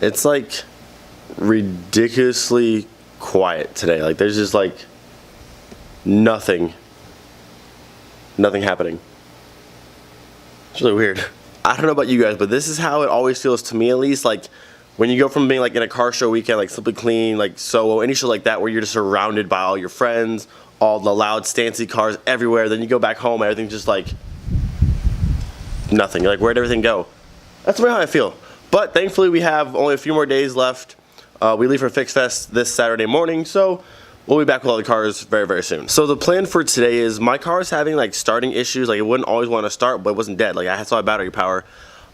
It's like ridiculously quiet today. Like there's just like nothing happening. It's really weird. I don't know about you guys, but this is how it always feels to me, at least. Like when you go from being like in a car show weekend, like Simply Clean, like Soho, any show like that, where you're just surrounded by all your friends, all the loud stancy cars everywhere, then you go back home and everything's just like nothing. You're like, where'd everything go? That's really how I feel. But thankfully we have only a few more days left. We leave for Fixxfest this Saturday morning, so we'll be back with all the cars very, very soon. So the plan for today is my car is having like starting issues. Like it wouldn't always want to start, but it wasn't dead. Like I still had battery power.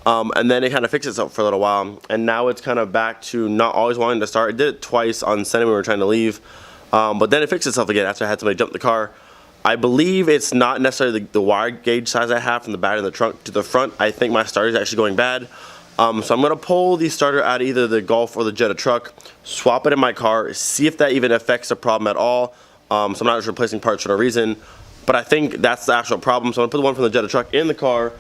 And then it kind of fixed itself for a little while. And now it's kind of back to not always wanting to start. It did it twice on Sunday when we were trying to leave. But then it fixed itself again after I had somebody jump the car. I believe it's not necessarily the wire gauge size I have from the battery in the trunk to the front. I think my starter is actually going bad. So I'm going to pull the starter out of either the Golf or the Jetta truck, swap it in my car, see if that even affects the problem at all. So I'm not just replacing parts for no reason, but I think that's the actual problem. So I'm going to put the one from the Jetta truck in the car.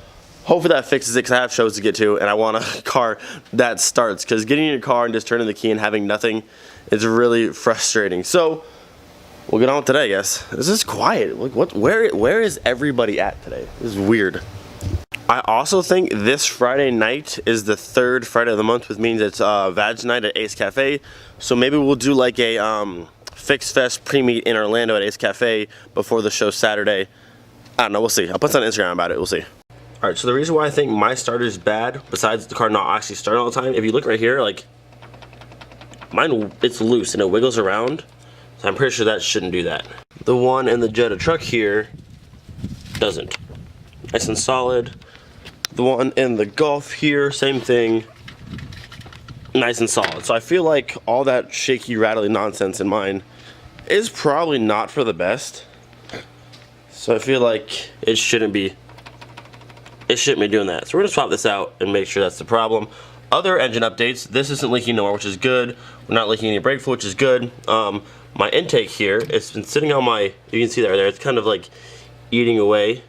Hopefully that fixes it because I have shows to get to and I want a car that starts, because getting in your car and just turning the key and having nothing is really frustrating. So we'll get on with today, I guess. This is quiet. Like where is everybody at today? This is weird. I also think this Friday night is the third Friday of the month, which means it's Vag night at Ace Cafe. So maybe we'll do like a Fixxfest pre-meet in Orlando at Ace Cafe before the show Saturday. I don't know, we'll see. I'll put something on Instagram about it, we'll see. Alright, so the reason why I think my starter is bad, besides the car not actually starting all the time, if you look right here, like, mine, it's loose and it wiggles around. So I'm pretty sure that shouldn't do that. The one in the Jetta truck here doesn't. Nice and solid. The one in the Golf here, same thing, nice and solid. So I feel like all that shaky, rattly nonsense in mine is probably not for the best. So I feel like it shouldn't be doing that. So we're gonna swap this out and make sure that's the problem. Other engine updates, this isn't leaking nowhere, which is good. We're not leaking any brake fluid, which is good. My intake here, it's been sitting on my, you can see there, it's kind of like eating away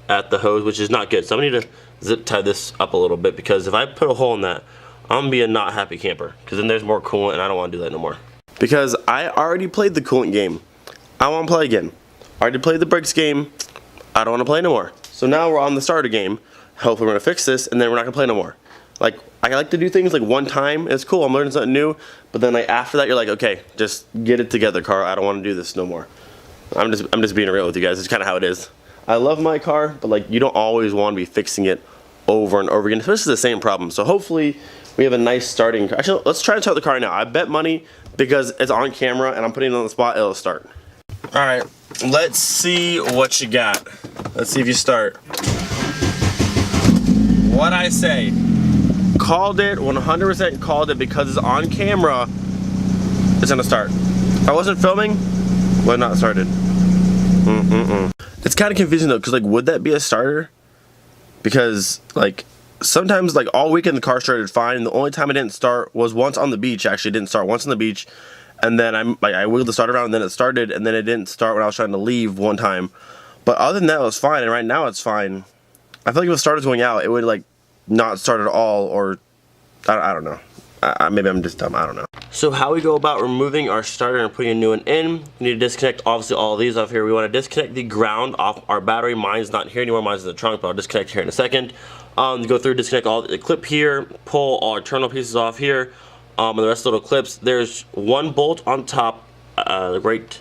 at the hose, which is not good. So I'm gonna need to zip tie this up a little bit, because if I put a hole in that, I'm gonna be a not happy camper, because then there's more coolant and I don't want to do that no more. Because I already played the coolant game. I want to play again. I already played the brakes game. I don't want to play no more. So now we're on the starter game. Hopefully we're gonna fix this and then we're not gonna play no more. Like, I like to do things like one time, it's cool, I'm learning something new, but then like after that you're like, okay, just get it together, car. I don't want to do this no more. I'm just being real with you guys. It's kind of how it is. I love my car, but like you don't always want to be fixing it over and over again, especially the same problem. So hopefully we have a nice starting. Actually, let's try to start the car now. I bet money, because it's on camera and I'm putting it on the spot, it'll start. All right, let's see what you got. Let's see if you start. What I say? Called it, 100% called it, because it's on camera. It's gonna start. If I wasn't filming, would not started. It's kind of confusing though, because like, would that be a starter? Because like sometimes like all weekend the car started fine. The only time it didn't start was once on the beach. Actually, it didn't start once on the beach, and then I wiggled the starter around and then it started, and then it didn't start when I was trying to leave one time. But other than that, it was fine, and right now it's fine. I feel like if the starter's going out, it would like not start at all, or I don't know. Maybe I'm just dumb, I don't know. So how we go about removing our starter and putting a new one in, we need to disconnect obviously all of these off here. We want to disconnect the ground off our battery. Mine's not here anymore, mine's in the trunk, but I'll disconnect here in a second. Go through, disconnect all the clip here, pull all our terminal pieces off here, and the rest of the little clips. There's one bolt on top, right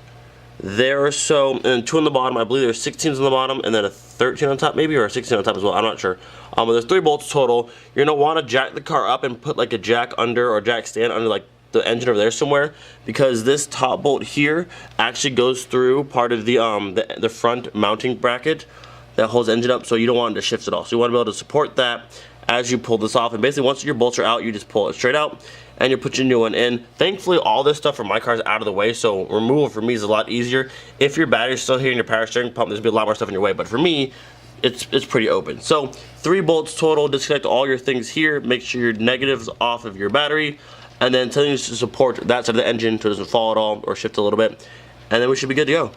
there or so, and two on the bottom. I believe there's 16s on the bottom, and then a 13 on top maybe, or a 16 on top as well, I'm not sure. But there's 3 bolts total. You're gonna want to jack the car up and put like a jack under, or jack stand under like the engine over there somewhere, because this top bolt here actually goes through part of the front mounting bracket that holds the engine up, so you don't want it to shift at all. So you want to be able to support that as you pull this off, and basically once your bolts are out, you just pull it straight out and you put your new one in. Thankfully all this stuff for my car is out of the way, so removal for me is a lot easier. If your battery's still here in your power steering pump, there's gonna be a lot more stuff in your way, but for me it's pretty open. So 3 bolts total. Disconnect all your things here, make sure your negatives off of your battery, and then something to support that side of the engine so it doesn't fall at all or shift a little bit, and then we should be good to go.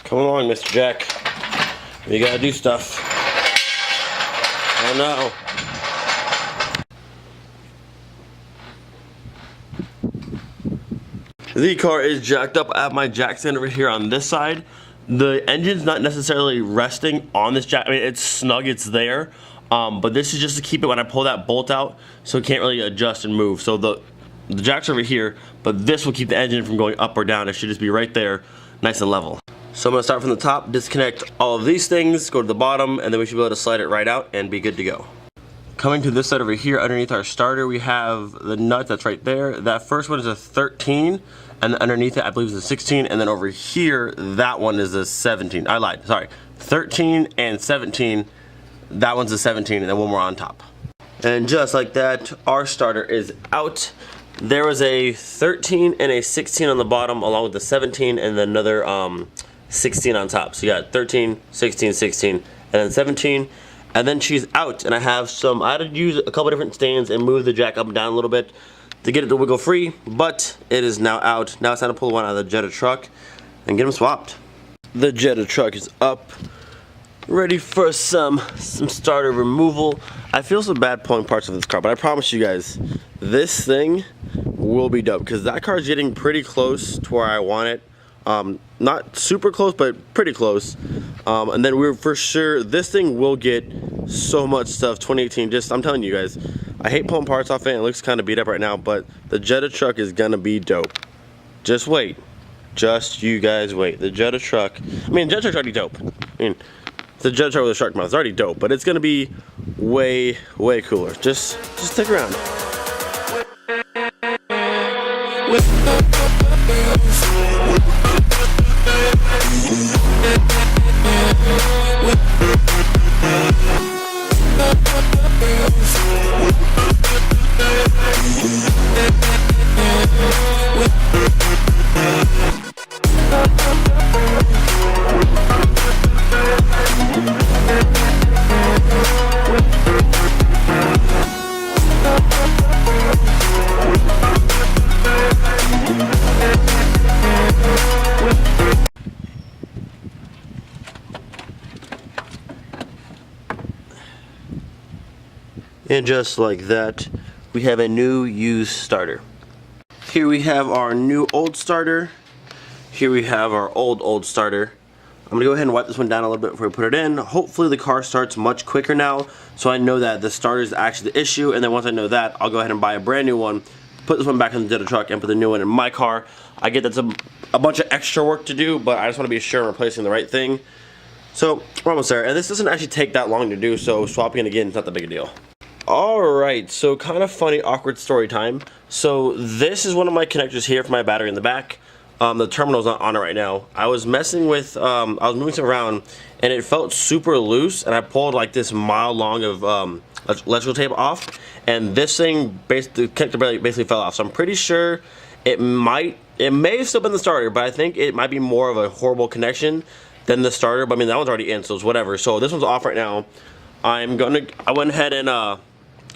Come along, Mr. Jack. You gotta do stuff. Oh no. The car is jacked up. I have my jack stand over here on this side. The engine's not necessarily resting on this jack. I mean, it's snug, it's there. But this is just to keep it when I pull that bolt out, so it can't really adjust and move. So the jack's over here, but this will keep the engine from going up or down. It should just be right there, nice and level. So I'm gonna start from the top, disconnect all of these things, go to the bottom, and then we should be able to slide it right out and be good to go. Coming to this side over here, underneath our starter, we have the nut that's right there. That first one is a 13, and underneath it, I believe is a 16, and then over here, that one is a 17. I lied, sorry. 13 and 17, that one's a 17, and then one more on top. And just like that, our starter is out. There was a 13 and a 16 on the bottom, along with the 17 and then another 16 on top. So you got 13, 16, 16, and then 17. And then she's out, and I had to use a couple different stands and move the jack up and down a little bit to get it to wiggle free, but it is now out. Now it's time to pull one out of the Jetta truck and get them swapped. The Jetta truck is up, ready for some starter removal. I feel so bad pulling parts of this car, but I promise you guys, this thing will be dope, because that car is getting pretty close to where I want it. Not super close, but pretty close. And then we're for sure, this thing will get so much stuff. 2018, I'm telling you guys, I hate pulling parts off it. It looks kind of beat up right now, but the Jetta truck is gonna be dope. Just wait. Just you guys wait. The Jetta truck, the Jetta truck's already dope. The Jetta truck with a shark mouth is already dope, but it's gonna be way, way cooler. Just stick around. And just like that, we have a new used starter. Here we have our new old starter. Here we have our old starter. I'm gonna go ahead and wipe this one down a little bit before we put it in. Hopefully the car starts much quicker now, so I know that the starter is actually the issue, and then once I know that, I'll go ahead and buy a brand new one, put this one back in the Jetta truck, and put the new one in my car. I get that's a bunch of extra work to do, but I just wanna be sure I'm replacing the right thing. So, we're almost there, and this doesn't actually take that long to do, so swapping it again is not that big a deal. Alright, so kind of funny, awkward story time. So this is one of my connectors here for my battery in the back. The terminal's not on it right now. I was messing with, I was moving some around, and it felt super loose, and I pulled like this mile long of electrical tape off, and this thing, the connector basically fell off. So I'm pretty sure it may have still been the starter, but I think it might be more of a horrible connection than the starter. But that one's already in, so it's whatever. So this one's off right now. I went ahead and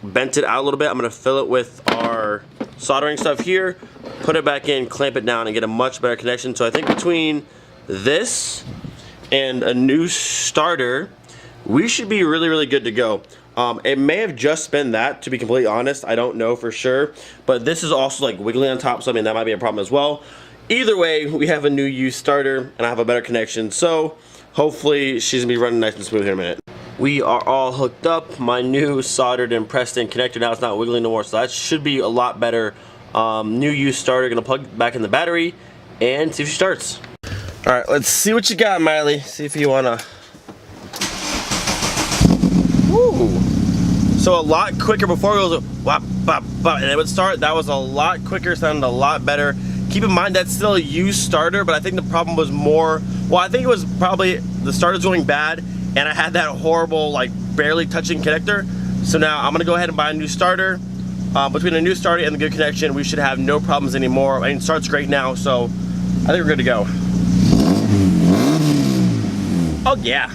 bent it out a little bit. I'm gonna fill it with our soldering stuff here, put it back in, clamp it down, and get a much better connection. So I think between this and a new starter, we should be really, really good to go. It may have just been that, to be completely honest. I don't know for sure, but this is also like wiggly on top, so that might be a problem as well. Either way, we have a new used starter, and I have a better connection, so hopefully she's gonna be running nice and smooth here in a minute. We are all hooked up. My new soldered and pressed in connector, now it's not wiggling no more, so that should be a lot better. New used starter, gonna plug back in the battery and see if she starts. All right, let's see what you got, Miley. See if you wanna. Woo! So a lot quicker before it goes whop, bop, bop, and it would start. That was a lot quicker, sounded a lot better. Keep in mind that's still a used starter, but I think the problem was more, well, I think it was probably the starter's going bad, and I had that horrible, like, barely touching connector. So now I'm gonna go ahead and buy a new starter. Between a new starter and the good connection, we should have no problems anymore. It starts great now, so I think we're good to go. Oh yeah.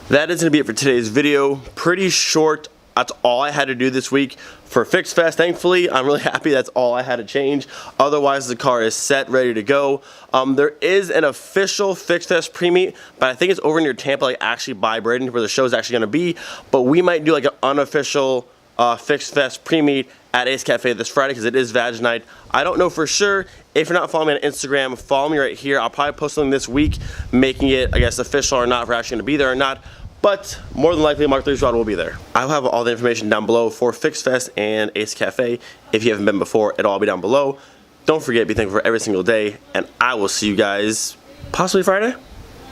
That is gonna be it for today's video. Pretty short. That's all I had to do this week for Fixxfest. Thankfully, I'm really happy that's all I had to change. Otherwise, the car is set, ready to go. There is an official Fixxfest pre-meet, but I think it's over near Tampa, like actually by Braden, where the show is actually gonna be. But we might do like an unofficial Fixxfest pre-meet at Ace Cafe this Friday because it is Vag Night. I don't know for sure. If you're not following me on Instagram, follow me right here. I'll probably post something this week making it, I guess, official or not, if we're actually going to be there or not. But more than likely, Mk3 Jetta will be there. I'll have all the information down below for Fixxfest and Ace Cafe. If you haven't been before, it'll all be down below. Don't forget, be thankful for every single day, and I will see you guys possibly Friday?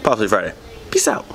Possibly Friday. Peace out.